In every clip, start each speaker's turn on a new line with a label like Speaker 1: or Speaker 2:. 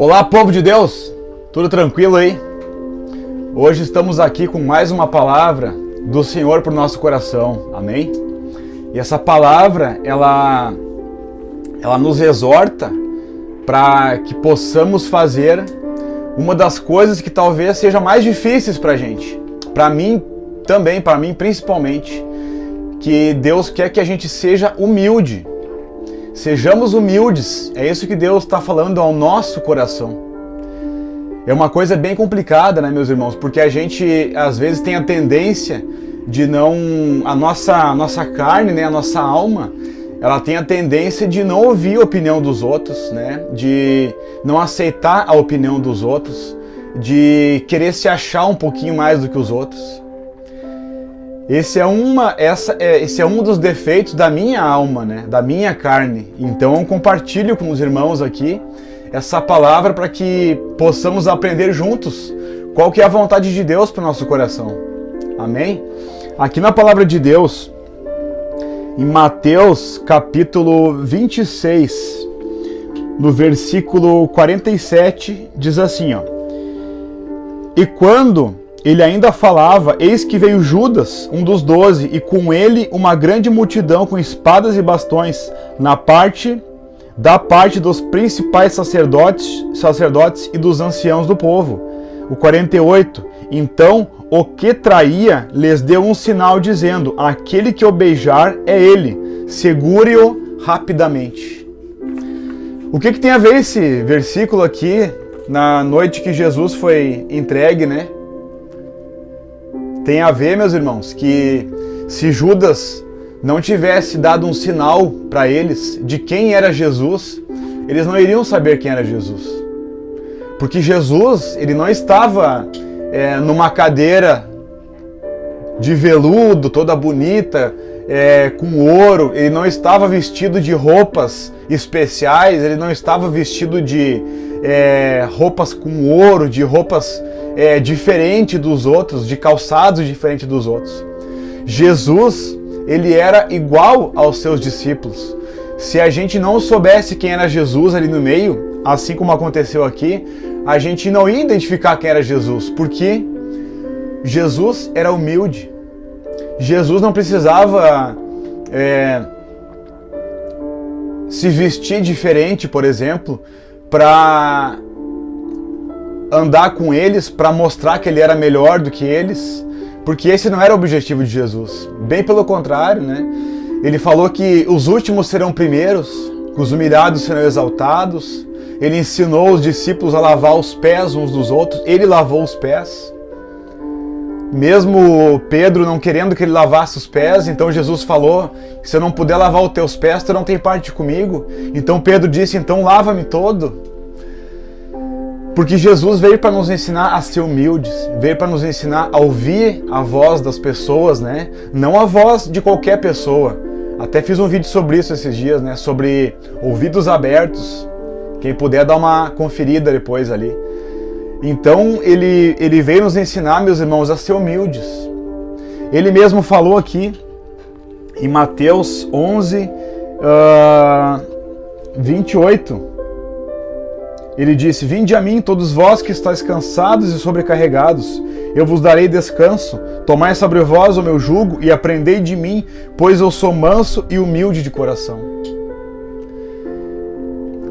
Speaker 1: Olá, povo de Deus, tudo tranquilo aí? Hoje estamos aqui com mais uma palavra do Senhor para o nosso coração, amém? E essa palavra, ela nos exorta para que possamos fazer uma das coisas que talvez seja mais difíceis para a gente. Para mim também, para mim principalmente, que Deus quer que a gente seja humilde. Sejamos humildes, é isso que Deus está falando ao nosso coração. É uma coisa bem complicada, né, meus irmãos? Porque a gente, às vezes, tem a tendência de não... A nossa carne, né, a nossa alma, ela tem a tendência de não ouvir a opinião dos outros, né? De não aceitar a opinião dos outros, de querer se achar um pouquinho mais do que os outros. Esse é um dos defeitos da minha alma, né? Da minha carne. Então eu compartilho com os irmãos aqui essa palavra para que possamos aprender juntos qual que é a vontade de Deus para o nosso coração. Amém? Aqui na palavra de Deus, em Mateus capítulo 26, no versículo 47, diz assim, ó: E quando ele ainda falava, eis que veio Judas, um dos 12, e com ele uma grande multidão com espadas e bastões, da parte dos principais sacerdotes e dos anciãos do povo. O 48, então o que traía lhes deu um sinal dizendo, aquele que o beijar é ele, segure-o rapidamente. O que tem a ver esse versículo aqui, na noite que Jesus foi entregue, né? Tem a ver, meus irmãos, que se Judas não tivesse dado um sinal para eles de quem era Jesus, eles não iriam saber quem era Jesus. Porque Jesus, ele não estava numa cadeira de veludo, toda bonita, com ouro, ele não estava vestido de roupas especiais, ele não estava vestido de roupas com ouro, de roupas diferente dos outros, de calçados diferente dos outros. Jesus, ele era igual aos seus discípulos. Se a gente não soubesse quem era Jesus ali no meio, assim como aconteceu aqui, a gente não ia identificar quem era Jesus, porque Jesus era humilde. Jesus não precisava se vestir diferente, por exemplo, para andar com eles, para mostrar que ele era melhor do que eles, porque esse não era o objetivo de Jesus. Bem pelo contrário, né? Ele falou que os últimos serão primeiros, que os humilhados serão exaltados. Ele ensinou os discípulos a lavar os pés uns dos outros, ele lavou os pés. Mesmo Pedro não querendo que ele lavasse os pés, então Jesus falou, se eu não puder lavar os teus pés, tu não tem parte comigo. Então Pedro disse, então lava-me todo. Porque Jesus veio para nos ensinar a ser humildes, veio para nos ensinar a ouvir a voz das pessoas, né? Não a voz de qualquer pessoa. Até fiz um vídeo sobre isso esses dias, né? Sobre ouvidos abertos. Quem puder dar uma conferida depois ali. Então ele veio nos ensinar, meus irmãos, a ser humildes. Ele mesmo falou aqui em Mateus 11, 28. Ele disse, vinde a mim todos vós que estáis cansados e sobrecarregados, eu vos darei descanso. Tomai sobre vós o meu jugo e aprendei de mim, pois eu sou manso e humilde de coração.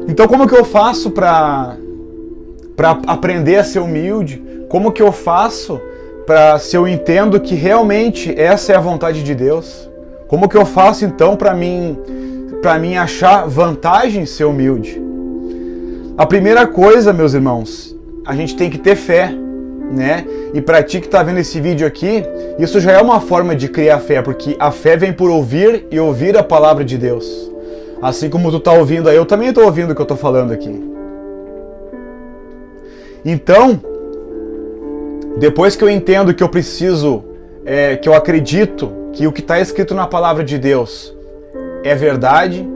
Speaker 1: Então como que eu faço para aprender a ser humilde? Como que eu faço se eu entendo que realmente essa é a vontade de Deus? Como que eu faço então para mim achar vantagem em ser humilde? A primeira coisa, meus irmãos, a gente tem que ter fé, né? E para ti que está vendo esse vídeo aqui, isso já é uma forma de criar fé, porque a fé vem por ouvir e ouvir a palavra de Deus. Assim como tu está ouvindo aí, eu também estou ouvindo o que eu estou falando aqui. Então, depois que eu entendo que eu preciso, que eu acredito que o que está escrito na palavra de Deus é verdade,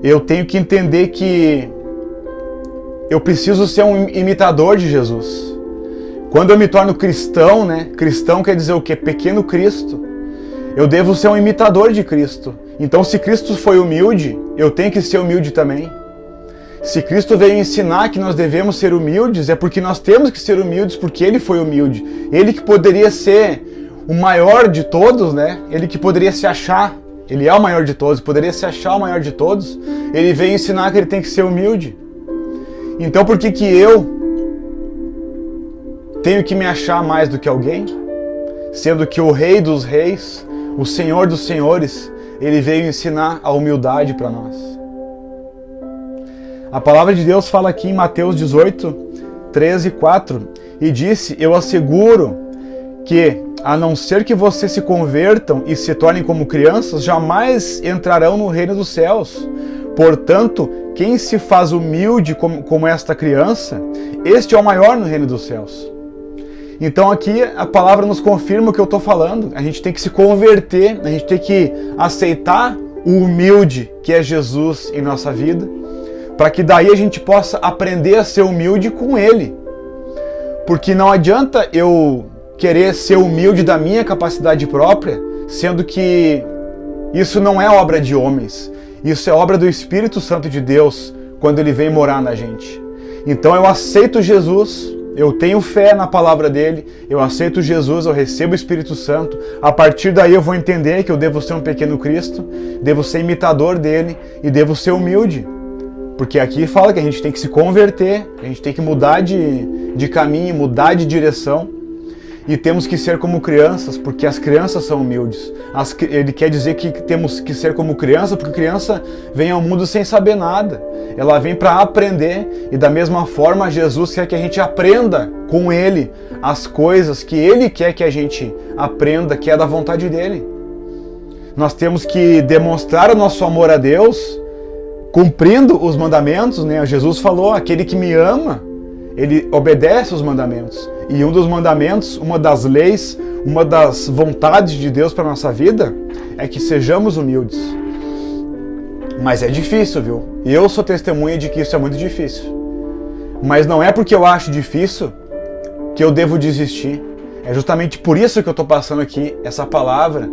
Speaker 1: eu tenho que entender que eu preciso ser um imitador de Jesus. Quando eu me torno cristão, né? Cristão quer dizer o quê? Pequeno Cristo. Eu devo ser um imitador de Cristo. Então, se Cristo foi humilde, eu tenho que ser humilde também. Se Cristo veio ensinar que nós devemos ser humildes, é porque nós temos que ser humildes, porque Ele foi humilde. Ele que poderia ser o maior de todos, né? Ele que poderia se achar, Ele é o maior de todos, poderia se achar o maior de todos. Ele veio ensinar que Ele tem que ser humilde. Então por que eu tenho que me achar mais do que alguém? Sendo que o Rei dos Reis, o Senhor dos Senhores, Ele veio ensinar a humildade para nós. A palavra de Deus fala aqui em Mateus 18, 13 e 4, e disse: eu asseguro que, a não ser que vocês se convertam e se tornem como crianças, jamais entrarão no reino dos céus. Portanto, quem se faz humilde como esta criança, este é o maior no reino dos céus. Então aqui a palavra nos confirma o que eu estou falando. A gente tem que se converter, a gente tem que aceitar o humilde que é Jesus em nossa vida, para que daí a gente possa aprender a ser humilde com Ele. Porque não adianta eu querer ser humilde da minha capacidade própria, sendo que isso não é obra de homens. Isso é obra do Espírito Santo de Deus, quando Ele vem morar na gente. Então eu aceito Jesus, eu tenho fé na palavra dele, eu aceito Jesus, eu recebo o Espírito Santo. A partir daí eu vou entender que eu devo ser um pequeno Cristo, devo ser imitador dele e devo ser humilde. Porque aqui fala que a gente tem que se converter, a gente tem que mudar de caminho, mudar de direção. E temos que ser como crianças, porque as crianças são humildes. Ele quer dizer que temos que ser como criança, porque criança vem ao mundo sem saber nada. Ela vem para aprender, e da mesma forma Jesus quer que a gente aprenda com Ele as coisas que Ele quer que a gente aprenda, que é da vontade dEle. Nós temos que demonstrar o nosso amor a Deus, cumprindo os mandamentos, né? Jesus falou: aquele que me ama, ele obedece os mandamentos. E um dos mandamentos, uma das leis, uma das vontades de Deus para a nossa vida é que sejamos humildes. Mas é difícil, viu? E eu sou testemunha de que isso é muito difícil. Mas não é porque eu acho difícil que eu devo desistir. É justamente por isso que eu estou passando aqui essa palavra,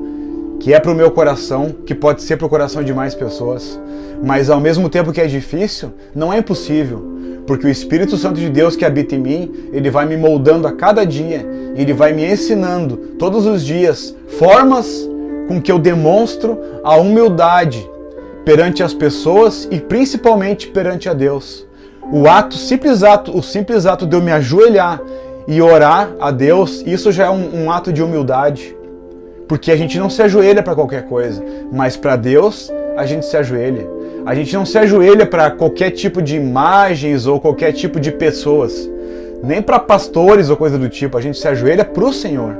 Speaker 1: que é para o meu coração, que pode ser para o coração de mais pessoas. Mas ao mesmo tempo que é difícil, não é impossível. Porque o Espírito Santo de Deus que habita em mim, ele vai me moldando a cada dia, e ele vai me ensinando todos os dias formas com que eu demonstro a humildade perante as pessoas e principalmente perante a Deus. O simples ato de eu me ajoelhar e orar a Deus, isso já é um ato de humildade. Porque a gente não se ajoelha para qualquer coisa, mas para Deus a gente se ajoelha. A gente não se ajoelha para qualquer tipo de imagens ou qualquer tipo de pessoas, nem para pastores ou coisa do tipo. A gente se ajoelha para o Senhor.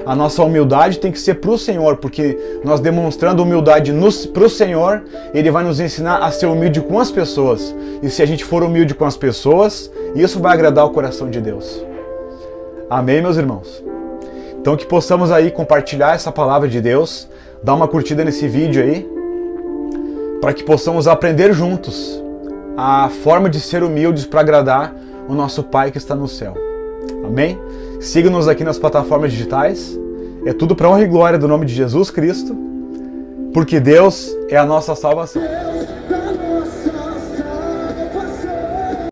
Speaker 1: A nossa humildade tem que ser para o Senhor, porque nós demonstrando humildade para o Senhor, Ele vai nos ensinar a ser humilde com as pessoas. E se a gente for humilde com as pessoas, isso vai agradar o coração de Deus. Amém, meus irmãos? Então que possamos aí compartilhar essa palavra de Deus, dar uma curtida nesse vídeo aí, para que possamos aprender juntos a forma de ser humildes para agradar o nosso Pai que está no céu. Amém? Siga-nos aqui nas plataformas digitais. É tudo para honra e glória do nome de Jesus Cristo, porque Deus é a nossa salvação.